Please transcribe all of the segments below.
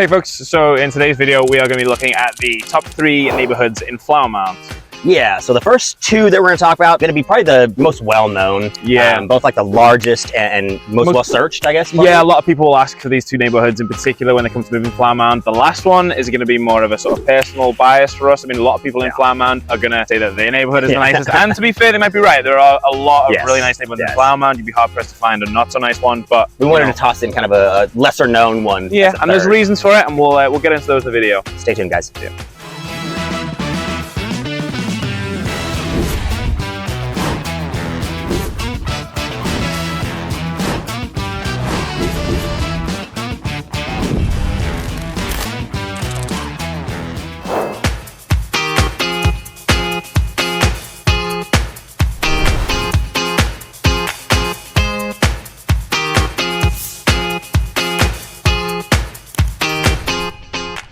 Hey folks, so in today's video we are going to be looking at the top 3 neighborhoods in Flower Mound. Yeah, so the first 2 that we're going to talk about are going to be probably the most well-known. Yeah. Both like the largest and most well-searched, I guess. Probably. Yeah, a lot of people will ask for these 2 neighborhoods in particular when they come to move in Flower Mound. The last one is going to be more of a sort of personal bias for us. I mean, a lot of people in Flower Mound are going to say that their neighborhood is the nicest. And to be fair, they might be right. There are a lot of really nice neighborhoods in Flower Mound. You'd be hard-pressed to find a not so nice one, but we wanted to toss in kind of a lesser-known one. Yeah, and there's reasons for it, and we'll get into those in the video. Stay tuned, guys. Yeah.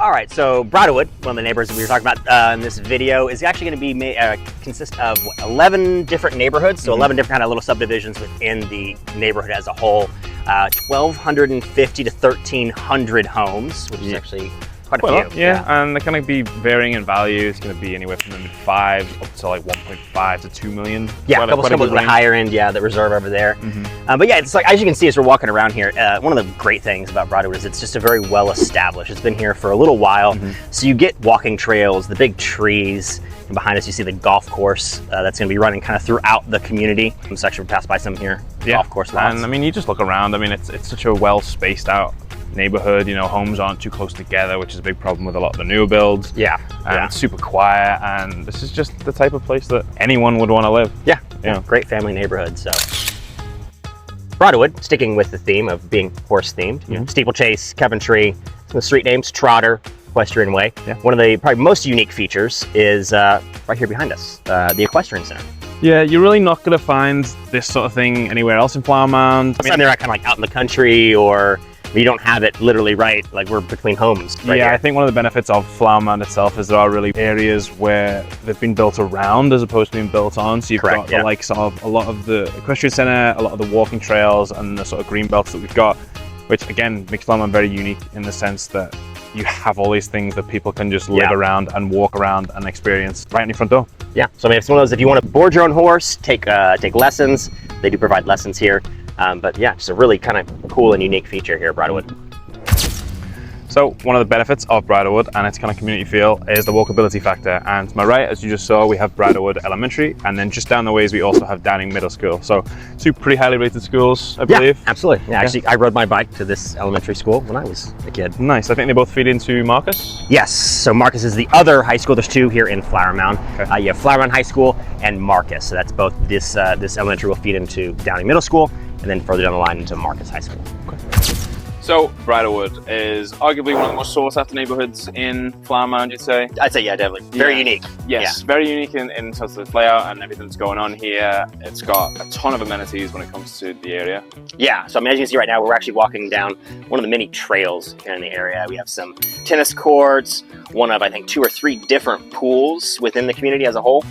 All right, so Bridlewood, one of the neighborhoods that we were talking about in this video, is actually going to be consist of 11 different neighborhoods, so 11 different kind of little subdivisions within the neighborhood as a whole. 1,250 to 1,300 homes, which is actually quite a few. Yeah, and they're going to be varying in value. It's going to be anywhere from the mid-5 up to like 1.5 to 2 million. Yeah, a couple of the higher end, the reserve over there. But yeah, it's like, as you can see as we're walking around here, one of the great things about Bridlewood is it's just a very well established. It's been here for a little while, so you get walking trails, the big trees, and behind us you see the golf course that's going to be running kind of throughout the community. This actually passed by some here, golf course lots. And I mean, you just look around. I mean, it's such a well spaced out neighborhood. You know, homes aren't too close together, which is a big problem with a lot of the newer builds. And it's super quiet, and this is just the type of place that anyone would want to live. Great family neighborhood. So Bridlewood, sticking with the theme of being horse themed, you know, Steeplechase, Coventry, some of the street names, Trotter, Equestrian Way. One of the probably most unique features is right here behind us, the Equestrian Center. Yeah, you're really not going to find this sort of thing anywhere else in Flower Mound. I mean, they're kind of like out in the country, or you don't have it literally right, like we're between homes right here. I think one of the benefits of Flower Mound itself is there are really areas where they've been built around as opposed to being built on. So you've got the likes of a lot of the Equestrian Center, a lot of the walking trails, and the sort of green belts that we've got, which again makes Flower Mound very unique in the sense that you have all these things that people can just live around and walk around and experience right in your front door. Yeah, so I mean, it's one of those, if you want to board your own horse, take lessons, they do provide lessons here. But yeah, just a really kind of cool and unique feature here at Bridlewood. So one of the benefits of Bridlewood and its kind of community feel is the walkability factor. And to my right, as you just saw, we have Bridlewood Elementary, and then just down the ways we also have Downing Middle School. So 2 pretty highly rated schools, I believe. Yeah, absolutely. Yeah, actually, I rode my bike to this elementary school when I was a kid. Nice. I think they both feed into Marcus. Yes. So Marcus is the other high school. There's 2 here in Flower Mound. You have Flower Mound High School and Marcus. So that's both this elementary will feed into Downing Middle School, and then further down the line into Marcus High School. So Bridlewood is arguably one of the most sought after neighborhoods in Flower Mound, you'd say? I'd say, yeah, definitely. Very unique. Yes, very unique in terms of the layout and everything that's going on here. It's got a ton of amenities when it comes to the area. Yeah, so I mean, as you can see right now, we're actually walking down one of the many trails here in the area. We have some tennis courts, one of, I think, 2 or 3 different pools within the community as a whole.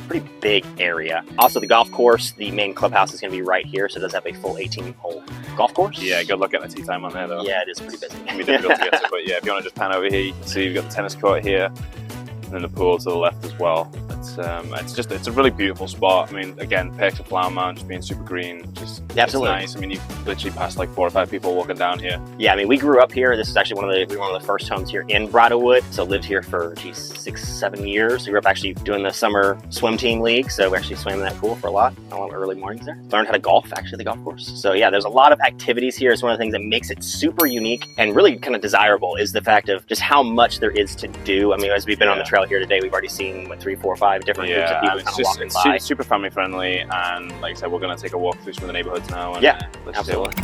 Pretty big area. Also, the golf course, the main clubhouse is going to be right here, so it does have a full 18-hole golf course. Yeah, good luck getting the tee time on there, though. Yeah, it is pretty busy. It can be difficult to get to, but yeah, if you want to just pan over here, you can see you've got the tennis court here, and then the pool to the left as well. It's a really beautiful spot. I mean, again, perks of Flower Mound, just being super green, just absolutely nice. I mean, you literally passed like 4 or 5 people walking down here. Yeah, I mean, we grew up here. This is actually one of the first homes here in Bridlewood. So lived here for 6-7 years. We grew up actually doing the summer swim team league, so we actually swam in that pool for a lot of early mornings there. Learned how to golf actually the golf course. So yeah, there's a lot of activities here. It's one of the things that makes it super unique and really kind of desirable is the fact of just how much there is to do. I mean, as we've been on the trail here today, we've already seen 3, 4, 5 different groups of people kind of walking by. It's super family friendly, and like I said, we're going to take a walk through some of the neighborhoods now. And, let's absolutely.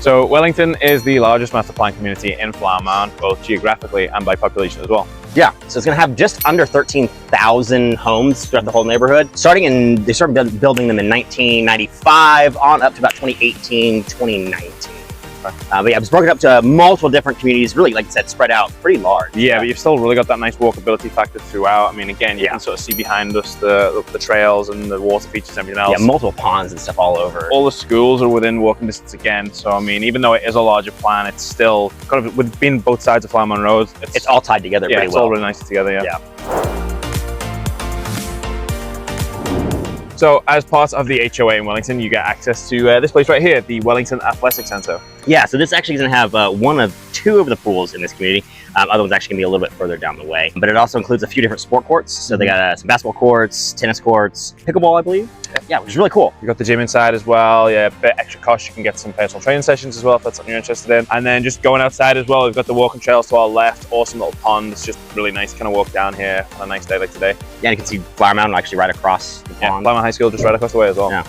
So Wellington is the largest master plan community in Flower Mound, both geographically and by population as well. Yeah, so it's going to have just under 13,000 homes throughout the whole neighborhood. They started building them in 1995 on up to about 2018, 2019. But yeah, it's broken up to multiple different communities, really, like I said, spread out pretty large. Yeah, but you've still really got that nice walkability factor throughout. I mean, again, you can sort of see behind us the trails and the water features and everything else. Yeah, multiple ponds and stuff all over. All the schools are within walking distance again. So, I mean, even though it is a larger plan, it's still kind of, with being both sides of Flower Mound Road, it's all tied together pretty well. It's all really nice together, Yeah. So, as part of the HOA in Wellington, you get access to this place right here, the Wellington Athletic Centre. Yeah, so this actually is going to have one of two of the pools in this community. Other one's actually going to be a little bit further down the way. But it also includes a few different sport courts. So they got some basketball courts, tennis courts, pickleball, I believe. Yeah, which is really cool. You got the gym inside as well. Yeah, a bit extra cost. You can get some personal training sessions as well if that's something you're interested in. And then just going outside as well, we've got the walking trails to our left. Awesome little pond. It's just really nice to kind of walk down here on a nice day like today. Yeah, and you can see Flower Mound actually right across the pond. Yeah, Flower Mound High School just right across the way as well. Yeah.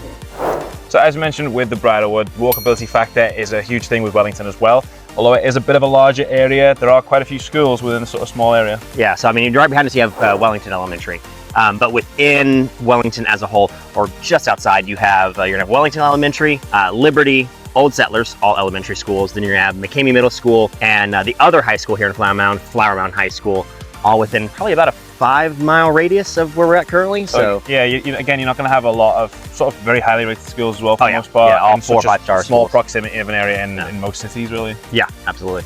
So as mentioned with the Bridlewood, walkability factor is a huge thing with Wellington as well. Although it is a bit of a larger area, there are quite a few schools within a sort of small area. Yeah, so I mean, right behind us you have Wellington Elementary. But within Wellington as a whole, or just outside, you have, you're gonna have Wellington Elementary, Liberty, Old Settlers, all elementary schools. Then you're gonna have McCamey Middle School, and the other high school here in Flower Mound High School, all within probably about a 5-mile radius of where we're at currently. So yeah, again, you're not going to have a lot of sort of very highly rated schools as well for the most part. Yeah, all 4 or 5 star small schools. Proximity of an area in most cities, really. Yeah, absolutely.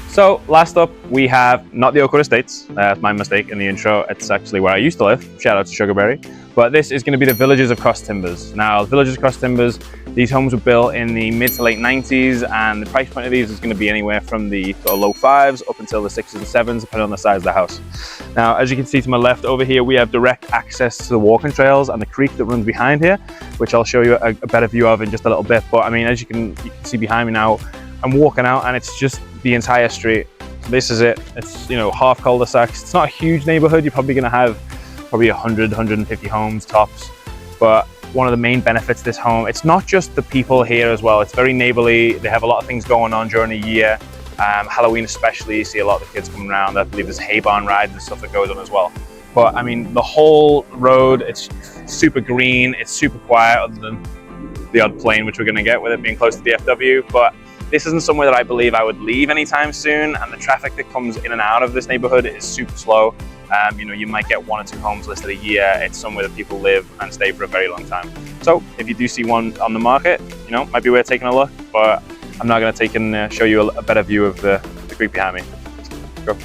So last up, we have not the Oakwood Estates. That's my mistake in the intro. It's actually where I used to live. Shout out to Sugarberry. But this is going to be the Villages of Cross Timbers. Now, Villages of Cross Timbers, these homes were built in the mid to late 90s, and the price point of these is going to be anywhere from the sort of low 5s up until the 6s and 7s, depending on the size of the house. Now, as you can see to my left over here, we have direct access to the walking trails and the creek that runs behind here, which I'll show you a better view of in just a little bit. But I mean, as you can see behind me now, I'm walking out and it's just the entire street. This is it. It's, you know, half cul-de-sacs. It's not a huge neighborhood. You're probably going to have probably 100, 150 homes tops. But one of the main benefits of this home, it's not just the people here as well. It's very neighborly. They have a lot of things going on during the year. Halloween especially, you see a lot of the kids coming around. I believe there's hay barn rides and stuff that goes on as well. But I mean, the whole road, it's super green. It's super quiet, other than the odd plane, which we're going to get with it being close to the FW. But this isn't somewhere that I believe I would leave anytime soon, and the traffic that comes in and out of this neighborhood is super slow. You know, you might get 1 or 2 homes listed a year. It's somewhere that people live and stay for a very long time. So if you do see one on the market, you know, might be worth taking a look, but I'm not going to take and show you a better view of the creek behind me. Go.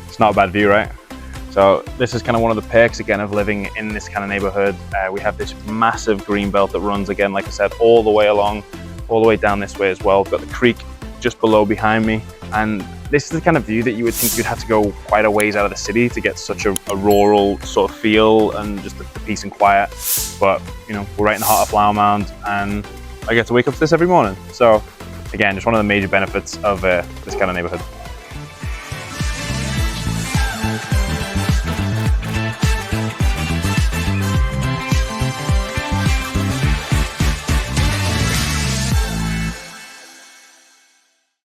It's not a bad view, right? So this is kind of one of the perks, again, of living in this kind of neighborhood. We have this massive green belt that runs, again, like I said, all the way along, all the way down this way as well. We've got the creek just below behind me. And this is the kind of view that you would think you'd have to go quite a ways out of the city to get such a rural sort of feel and just the peace and quiet. But, you know, we're right in the heart of Flower Mound, and I get to wake up to this every morning. So again, just one of the major benefits of this kind of neighborhood.